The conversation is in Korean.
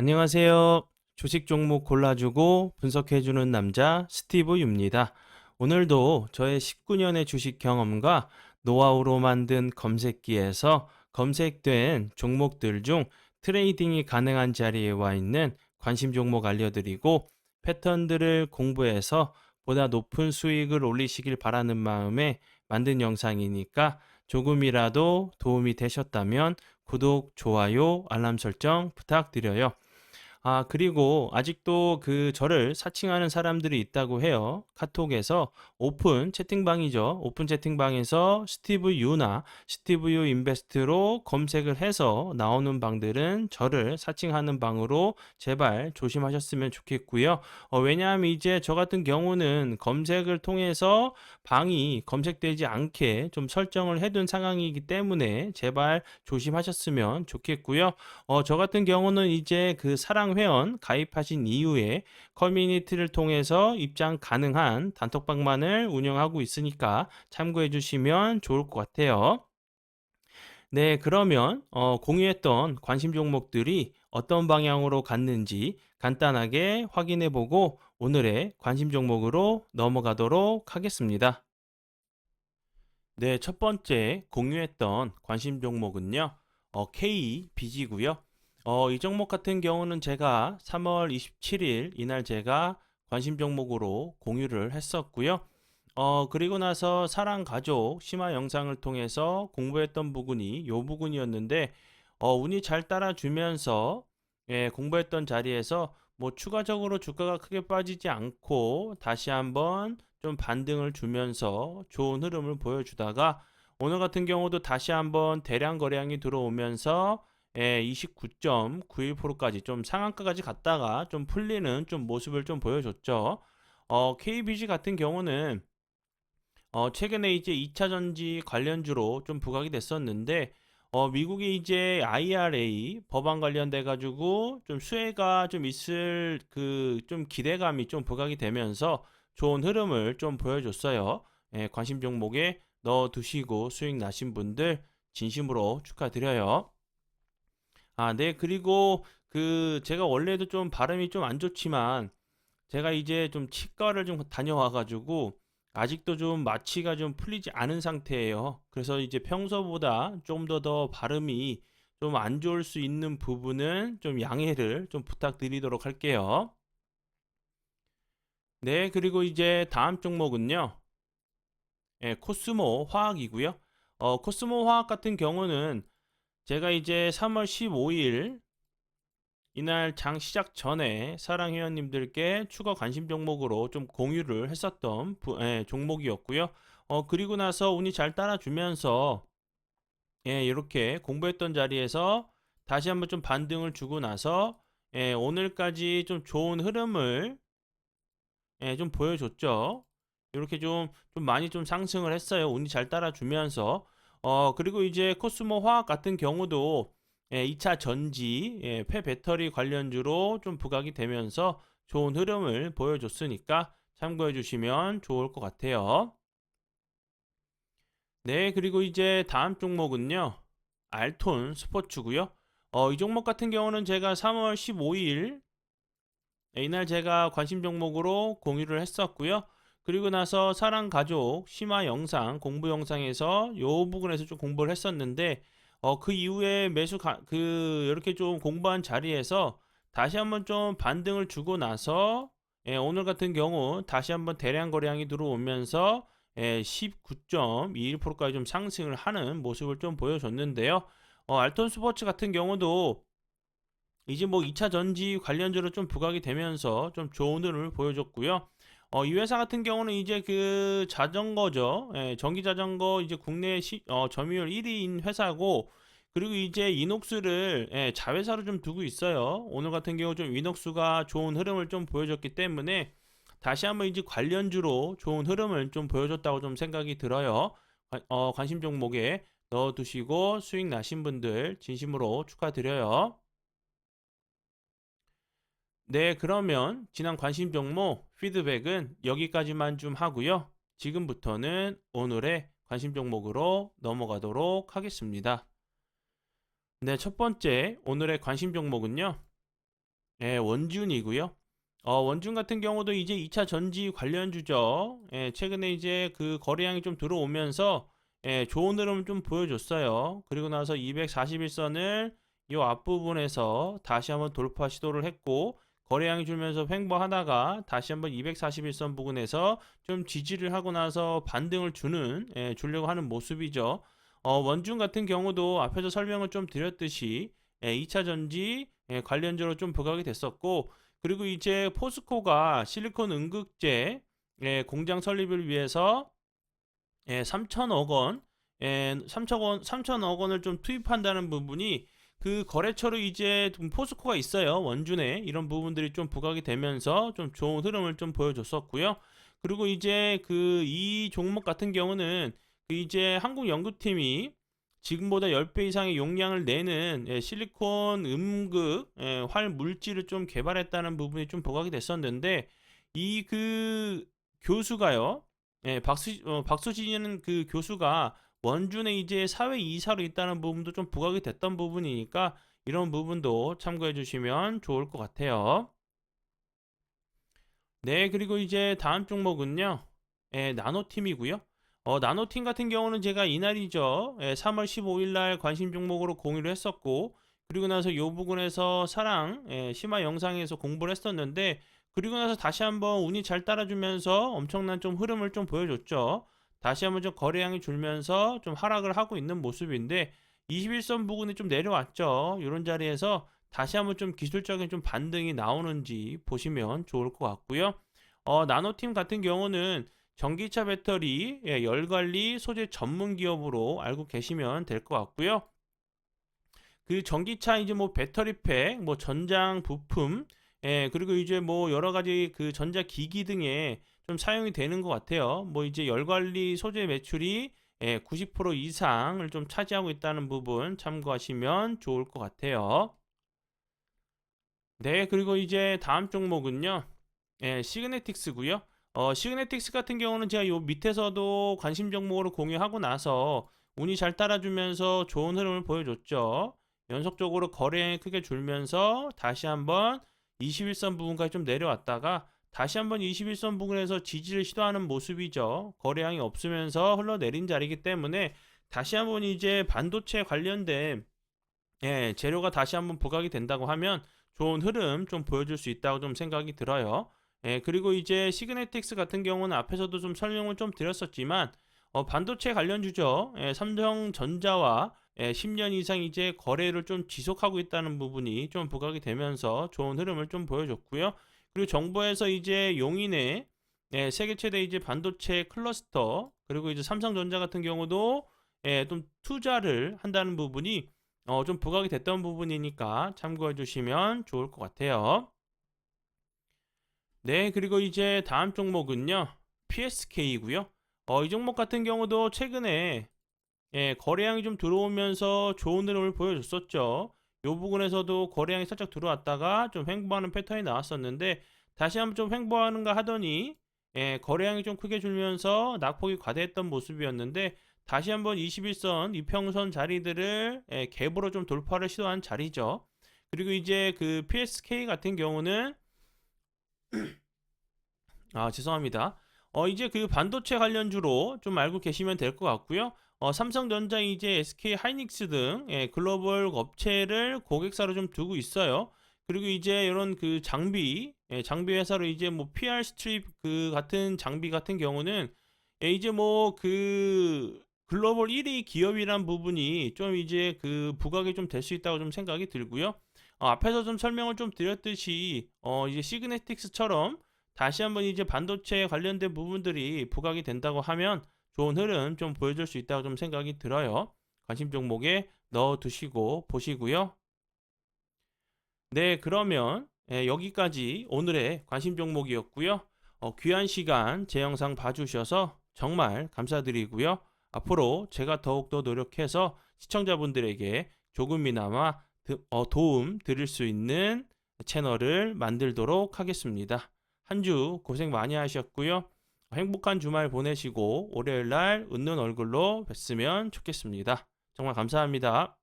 안녕하세요. 주식 종목 골라주고 분석해주는 남자 스티브 유입니다. 오늘도 저의 19년의 주식 경험과 노하우로 만든 검색기에서 검색된 종목들 중 트레이딩이 가능한 자리에 와 있는 관심 종목 알려드리고 패턴들을 공부해서 보다 높은 수익을 올리시길 바라는 마음에 만든 영상이니까 조금이라도 도움이 되셨다면 구독, 좋아요, 알람 설정 부탁드려요. 그리고 아직도 저를 사칭하는 사람들이 있다고 해요. 카톡에서 오픈 채팅방이죠. 오픈 채팅방에서 스티브 유나 스티브 유 인베스트로 검색을 해서 나오는 방들은 저를 사칭하는 방으로 제발 조심하셨으면 좋겠고요. 왜냐하면 이제 저 같은 경우는 검색을 통해서 방이 검색되지 않게 좀 설정을 해둔 상황이기 때문에 제발 조심하셨으면 좋겠고요. 저 같은 경우는 이제 사랑 회원 가입하신 이후에 커뮤니티를 통해서 입장 가능한 단톡방만을 운영하고 있으니까 참고해 주시면 좋을 것 같아요. 네, 그러면 공유했던 관심 종목들이 어떤 방향으로 갔는지 간단하게 확인해 보고 오늘의 관심 종목으로 넘어가도록 하겠습니다. 네, 첫 번째 공유했던 관심 종목은요. KBG고요. 이 종목 같은 경우는 제가 3월 27일 이날 제가 관심 종목으로 공유를 했었고요. 그리고 나서 사랑 가족 심화 영상을 통해서 공부했던 부분이 요 부분이었는데 운이 잘 따라주면서 공부했던 자리에서 뭐 추가적으로 주가가 크게 빠지지 않고 다시 한번 좀 반등을 주면서 좋은 흐름을 보여주다가 오늘 같은 경우도 다시 한번 대량 거래량이 들어오면서 29.91%까지 좀 상한가까지 갔다가 좀 풀리는 좀 모습을 좀 보여줬죠. KBG 같은 경우는 최근에 이제 2차 전지 관련주로 좀 부각이 됐었는데 미국이 이제 IRA 법안 관련돼 가지고 좀 수혜가 좀 있을 좀 기대감이 좀 부각이 되면서 좋은 흐름을 좀 보여줬어요. 관심 종목에 넣어 두시고 수익 나신 분들 진심으로 축하드려요. 네. 그리고 제가 원래도 좀 발음이 좀 안 좋지만 제가 이제 좀 치과를 좀 다녀와 가지고 아직도 좀 마취가 좀 풀리지 않은 상태예요. 그래서 이제 평소보다 좀 더 발음이 좀 안 좋을 수 있는 부분은 좀 양해를 좀 부탁드리도록 할게요. 네, 그리고 이제 다음 종목은요. 코스모 화학이고요. 코스모 화학 같은 경우는 제가 이제 3월 15일 이날 장 시작 전에 사랑 회원님들께 추가 관심 종목으로 좀 공유를 했었던 종목이었고요. 그리고 나서 운이 잘 따라주면서 이렇게 공부했던 자리에서 다시 한번 좀 반등을 주고 나서 오늘까지 좀 좋은 흐름을 좀 보여줬죠. 이렇게 좀 많이 좀 상승을 했어요. 운이 잘 따라주면서. 그리고 이제 코스모 화학 같은 경우도 2차 전지, 폐배터리 관련주로 좀 부각이 되면서 좋은 흐름을 보여줬으니까 참고해 주시면 좋을 것 같아요. 네, 그리고 이제 다음 종목은요. 알톤 스포츠고요. 이 종목 같은 경우는 제가 3월 15일 이날 제가 관심 종목으로 공유를 했었고요. 그리고 나서 사랑 가족 심화 영상 공부 영상에서 요 부분에서 좀 공부를 했었는데 그 이후에 이렇게 좀 공부한 자리에서 다시 한번 좀 반등을 주고 나서 오늘 같은 경우 다시 한번 대량 거래량이 들어오면서 19.21%까지 좀 상승을 하는 모습을 좀 보여줬는데요. 알톤 스포츠 같은 경우도 이제 뭐 2차 전지 관련주로 좀 부각이 되면서 좀 좋은 흐름을 보여줬고요. 이 회사 같은 경우는 이제 자전거죠. 전기 자전거 이제 국내 점유율 1위인 회사고 그리고 이제 이녹스를 자회사로 좀 두고 있어요. 오늘 같은 경우 좀 이녹스가 좋은 흐름을 좀 보여줬기 때문에 다시 한번 이제 관련주로 좋은 흐름을 좀 보여줬다고 좀 생각이 들어요. 관심 종목에 넣어두시고 수익 나신 분들 진심으로 축하드려요. 네, 그러면 지난 관심 종목 피드백은 여기까지만 좀 하고요. 지금부터는 오늘의 관심 종목으로 넘어가도록 하겠습니다. 네, 첫 번째 오늘의 관심 종목은요. 원준이고요. 원준 같은 경우도 이제 2차 전지 관련주죠. 최근에 이제 그 거래량이 좀 들어오면서 좋은 흐름 좀 보여줬어요. 그리고 나서 241선을 이 앞부분에서 다시 한번 돌파 시도를 했고 거래량이 줄면서 횡보하다가 다시 한번 241선 부근에서 좀 지지를 하고 나서 반등을 주려고 하는 모습이죠. 원준 같은 경우도 앞에서 설명을 좀 드렸듯이 2차 전지 관련주로 좀 부각이 됐었고 그리고 이제 포스코가 실리콘 응급제 공장 설립을 위해서 3천억 원, 3천억 원을 좀 투입한다는 부분이 그 거래처로 이제 좀 포스코가 있어요. 원준에 이런 부분들이 좀 부각이 되면서 좀 좋은 흐름을 좀 보여줬었고요. 그리고 이제 그 이 종목 같은 경우는 그 이제 한국연구팀이 지금보다 10배 이상의 용량을 내는 실리콘 음극 활 물질을 좀 개발했다는 부분이 좀 부각이 됐었는데 이 그 교수가요. 박수진이라는 그 교수가 원준에 이제 사회 이사로 있다는 부분도 좀 부각이 됐던 부분이니까 이런 부분도 참고해 주시면 좋을 것 같아요. 네, 그리고 이제 다음 종목은요. 나노팀이고요. 나노팀 같은 경우는 제가 이날이죠. 3월 15일 날 관심 종목으로 공유를 했었고 그리고 나서 요 부분에서 사랑 심화 영상에서 공부를 했었는데 그리고 나서 다시 한번 운이 잘 따라주면서 엄청난 좀 흐름을 좀 보여줬죠. 다시 한번 좀 거래량이 줄면서 좀 하락을 하고 있는 모습인데 21선 부근이 좀 내려왔죠. 이런 자리에서 다시 한번 좀 기술적인 좀 반등이 나오는지 보시면 좋을 것 같고요. 나노팀 같은 경우는 전기차 배터리 열관리 소재 전문 기업으로 알고 계시면 될 것 같고요. 그 전기차 이제 뭐 배터리팩, 뭐 전장 부품, 그리고 이제 뭐 여러 가지 그 전자 기기 등에 좀 사용이 되는 것 같아요. 뭐 이제 열관리 소재 매출이 90% 이상을 좀 차지하고 있다는 부분 참고하시면 좋을 것 같아요. 네, 그리고 이제 다음 종목은요. 시그네틱스고요. 시그네틱스 같은 경우는 제가 요 밑에서도 관심 종목으로 공유하고 나서 운이 잘 따라주면서 좋은 흐름을 보여줬죠. 연속적으로 거래량이 크게 줄면서 다시 한번 21선 부분까지 좀 내려왔다가 다시 한번 21선 부분에서 지지를 시도하는 모습이죠. 거래량이 없으면서 흘러내린 자리이기 때문에 다시 한번 이제 반도체 관련된 재료가 다시 한번 부각이 된다고 하면 좋은 흐름 좀 보여줄 수 있다고 좀 생각이 들어요. 그리고 이제 시그네틱스 같은 경우는 앞에서도 좀 설명을 좀 드렸었지만 반도체 관련주죠. 삼성전자와 10년 이상 이제 거래를 좀 지속하고 있다는 부분이 좀 부각이 되면서 좋은 흐름을 좀 보여줬고요. 그리고 정부에서 이제 용인에 세계 최대 이제 반도체 클러스터 그리고 이제 삼성전자 같은 경우도 좀 투자를 한다는 부분이 좀 부각이 됐던 부분이니까 참고해 주시면 좋을 것 같아요. 네, 그리고 이제 다음 종목은요. PSK이고요. 이 종목 같은 경우도 최근에 거래량이 좀 들어오면서 좋은 흐름을 보여줬었죠. 이 부분에서도 거래량이 살짝 들어왔다가 좀 횡보하는 패턴이 나왔었는데 다시 한번 좀 횡보하는가 하더니 거래량이 좀 크게 줄면서 낙폭이 과대했던 모습이었는데 다시 한번 21선 이평선 자리들을 갭으로 좀 돌파를 시도한 자리죠. 그리고 이제 그 PSK 같은 경우는 죄송합니다. 이제 그 반도체 관련주로 좀 알고 계시면 될 것 같고요. 삼성전자 이제 SK 하이닉스 등 글로벌 업체를 고객사로 좀 두고 있어요. 그리고 이제 이런 그 장비 회사로 이제 뭐 PR 스트립 그 같은 장비 같은 경우는 이제 뭐 그 글로벌 1위 기업이란 부분이 좀 이제 그 부각이 좀 될 수 있다고 좀 생각이 들고요. 앞에서 좀 설명을 좀 드렸듯이 이제 시그네틱스처럼 다시 한번 이제 반도체 관련된 부분들이 부각이 된다고 하면 좋은 흐름 좀 보여줄 수 있다고 좀 생각이 들어요. 관심 종목에 넣어 두시고 보시고요. 네, 그러면 여기까지 오늘의 관심 종목이었고요. 귀한 시간 제 영상 봐주셔서 정말 감사드리고요. 앞으로 제가 더욱더 노력해서 시청자분들에게 조금이나마 도움 드릴 수 있는 채널을 만들도록 하겠습니다. 한 주 고생 많이 하셨고요. 행복한 주말 보내시고 월요일 날 웃는 얼굴로 뵀으면 좋겠습니다. 정말 감사합니다.